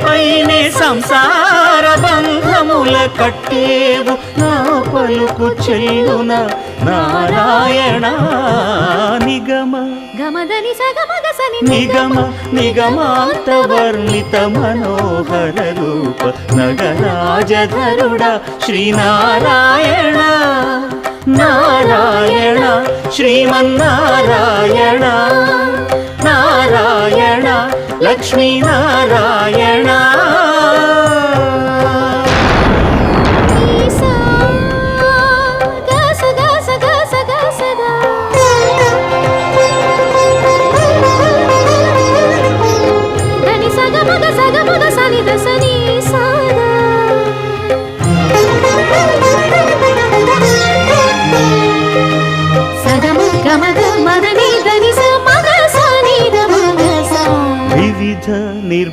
పైనే సంసార బంధముల కట్టేవు నా పలుకు చెల్లున నారాయణ నిగమ గమదని సగమగసని నిగమ నిగమాంత వర్ణిత మనోహర రూప నగరాజధరుడ శ్రీనారాయణ నారాయణ శ్రీమన్నారాయణ నారాయణ లక్ష్మీనారాయణ సగమగ సగమగ సని దస